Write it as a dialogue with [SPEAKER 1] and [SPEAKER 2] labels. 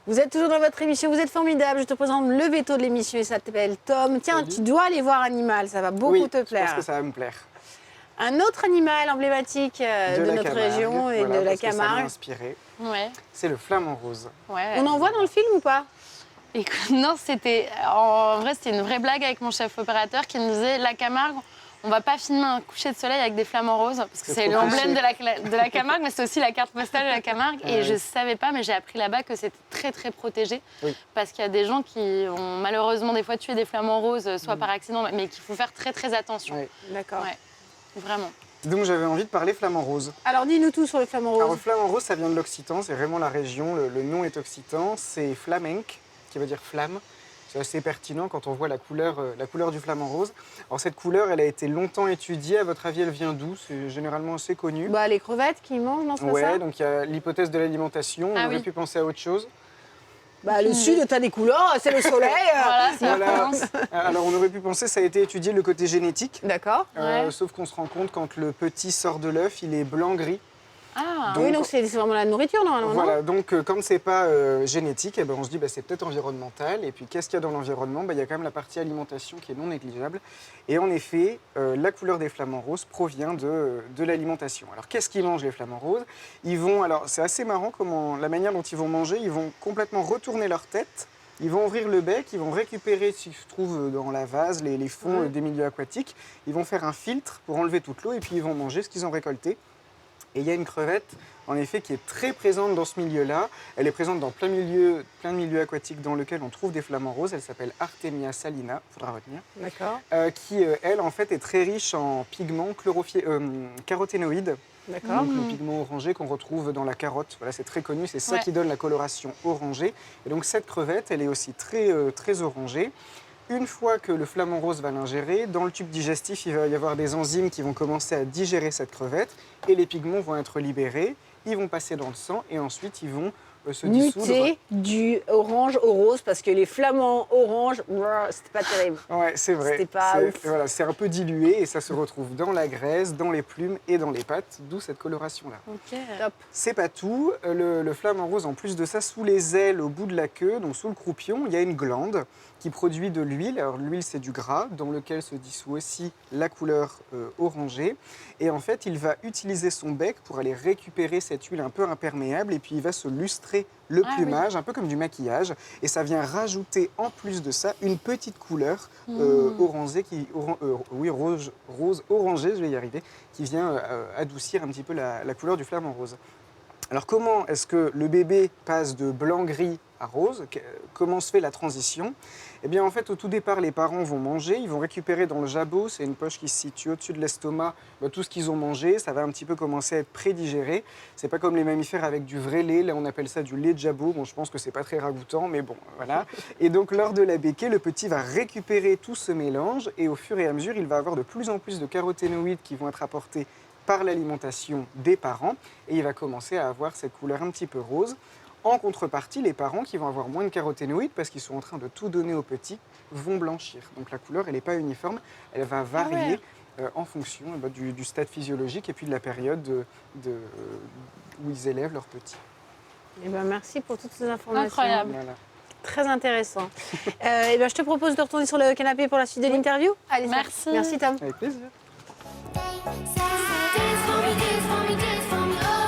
[SPEAKER 1] Vous êtes toujours dans votre émission, vous êtes formidable. Je te présente le veto de l'émission, il s'appelle Tom. Tiens,
[SPEAKER 2] Salut.
[SPEAKER 1] tu dois aller voir Animal, ça va beaucoup te
[SPEAKER 2] Je
[SPEAKER 1] plaire.
[SPEAKER 2] pense que ça va me plaire.
[SPEAKER 1] Un autre animal emblématique de
[SPEAKER 2] la
[SPEAKER 1] notre
[SPEAKER 2] Camargue,
[SPEAKER 1] région et
[SPEAKER 2] voilà,
[SPEAKER 1] de la
[SPEAKER 2] parce que ça m'a
[SPEAKER 1] Camargue.
[SPEAKER 2] inspiré.
[SPEAKER 3] Ouais.
[SPEAKER 2] C'est le flamant rose.
[SPEAKER 3] Ouais.
[SPEAKER 1] On en voit dans le film ou pas?
[SPEAKER 3] Écoute, non, en vrai, c'était une vraie blague avec mon chef opérateur qui nous disait la Camargue, on va pas filmer un coucher de soleil avec des flamants roses parce que c'est
[SPEAKER 2] trop
[SPEAKER 3] l'emblème
[SPEAKER 2] cliché.
[SPEAKER 3] de la Camargue, mais c'est aussi la carte postale de la Camargue. Et
[SPEAKER 2] Ouais.
[SPEAKER 3] je savais pas, mais j'ai appris là-bas que c'était très très protégé
[SPEAKER 2] Oui.
[SPEAKER 3] parce qu'il y a des gens qui ont malheureusement des fois tué des flamants roses, soit par accident, mais qu'il faut faire très très attention.
[SPEAKER 2] Ouais.
[SPEAKER 1] D'accord.
[SPEAKER 3] Ouais, vraiment.
[SPEAKER 2] Donc j'avais envie de parler flamant rose.
[SPEAKER 1] Alors dis-nous tout sur le flamant
[SPEAKER 2] Alors le
[SPEAKER 1] rose.
[SPEAKER 2] flamant rose, ça vient de l'occitan, c'est vraiment la région, le nom est occitan, c'est flamenc, qui veut dire flamme. C'est assez pertinent quand on voit la couleur du flamant rose. Alors cette couleur, elle a été longtemps étudiée. À votre avis, elle vient d'où? C'est généralement assez connu.
[SPEAKER 1] Bah, les crevettes qu'ils mangent, non, c'est pas ça?
[SPEAKER 2] Ouais, donc il y a l'hypothèse de l'alimentation. On
[SPEAKER 3] Ah
[SPEAKER 2] aurait
[SPEAKER 3] oui.
[SPEAKER 2] pu penser à autre chose.
[SPEAKER 1] Bah, le sud, t'as des couleurs, c'est le soleil.
[SPEAKER 3] Voilà, c'est la
[SPEAKER 2] Voilà.
[SPEAKER 3] France.
[SPEAKER 2] Alors on aurait pu penser, ça a été étudié le côté génétique.
[SPEAKER 1] D'accord.
[SPEAKER 3] Ouais.
[SPEAKER 2] Sauf qu'on se rend compte quand le petit sort de l'œuf, il est blanc-gris.
[SPEAKER 3] Ah,
[SPEAKER 2] Donc,
[SPEAKER 1] Oui, donc c'est vraiment la nourriture, normalement, non?
[SPEAKER 2] Voilà, donc comme c'est pas génétique, eh ben, on se dit c'est peut-être environnemental. Et puis qu'est-ce qu'il y a dans l'environnement? Il y a quand même la partie alimentation qui est non négligeable. Et en effet, la couleur des flamants roses provient de l'alimentation. Alors qu'est-ce qu'ils mangent les flamants roses? Ils vont, alors c'est assez marrant la manière dont ils vont manger, ils vont complètement retourner leur tête. Ils vont ouvrir le bec, ils vont récupérer, s'il se trouve dans la vase, les fonds des milieux aquatiques. Ils vont faire un filtre pour enlever toute l'eau et puis ils vont manger ce qu'ils ont récolté. Et il y a une crevette, en effet, qui est très présente dans ce milieu-là. Elle est présente dans plein de milieux aquatiques dans lesquels on trouve des flamants roses. Elle s'appelle Artemia salina, il faudra retenir.
[SPEAKER 1] D'accord.
[SPEAKER 2] Qui, elle, en fait, est très riche en pigments caroténoïdes.
[SPEAKER 1] D'accord.
[SPEAKER 2] Donc le pigment orangé qu'on retrouve dans la carotte. Voilà, c'est très connu, c'est ça qui donne la coloration orangée. Et donc cette crevette, elle est aussi très orangée. Une fois que le flamant rose va l'ingérer, dans le tube digestif, il va y avoir des enzymes qui vont commencer à digérer cette crevette et les pigments vont être libérés, ils vont passer dans le sang et ensuite ils vont se dissoudre.
[SPEAKER 1] Muter du orange au rose parce que les flamants orange, c'était pas terrible.
[SPEAKER 2] Ouais, c'est vrai.
[SPEAKER 1] C'était pas
[SPEAKER 2] C'est-
[SPEAKER 1] ouf.
[SPEAKER 2] Voilà, c'est un peu dilué et ça se retrouve dans la graisse, dans les plumes et dans les pâtes, d'où cette coloration-là.
[SPEAKER 3] ok.
[SPEAKER 1] Top.
[SPEAKER 2] C'est pas tout. Le flamant rose, en plus de ça, sous les ailes, au bout de la queue, donc sous le croupion, il y a une glande qui produit de l'huile. Alors l'huile, c'est du gras dans lequel se dissout aussi la couleur orangée. Et en fait, il va utiliser son bec pour aller récupérer cette huile un peu imperméable et puis il va se lustrer le
[SPEAKER 3] Ah
[SPEAKER 2] plumage, un peu comme du maquillage. Et ça vient rajouter en plus de ça une petite couleur orangée, rose orangée, je vais y arriver, qui vient adoucir un petit peu la couleur du flamant rose. Alors comment est-ce que le bébé passe de blanc-gris à rose? Comment se fait la transition? Eh bien en fait au tout départ les parents vont manger, ils vont récupérer dans le jabot, c'est une poche qui se situe au-dessus de l'estomac, tout ce qu'ils ont mangé, ça va un petit peu commencer à être prédigéré. C'est pas comme les mammifères avec du vrai lait, là on appelle ça du lait de jabot, bon je pense que c'est pas très ragoûtant mais bon voilà. Et donc lors de la béquée, le petit va récupérer tout ce mélange et au fur et à mesure il va avoir de plus en plus de caroténoïdes qui vont être apportés par l'alimentation des parents et il va commencer à avoir cette couleur un petit peu rose. En contrepartie, les parents qui vont avoir moins de caroténoïdes parce qu'ils sont en train de tout donner aux petits vont blanchir. Donc la couleur, elle n'est pas uniforme, elle va varier en fonction du stade physiologique et puis de la période où ils élèvent leurs petits.
[SPEAKER 1] Eh ben, merci pour toutes ces informations.
[SPEAKER 3] Incroyable.
[SPEAKER 2] Voilà.
[SPEAKER 1] Très intéressant. Eh ben, je te propose de retourner sur le canapé pour la suite de l'interview. Allez,
[SPEAKER 3] Merci.
[SPEAKER 1] Merci Tom.
[SPEAKER 2] Avec plaisir.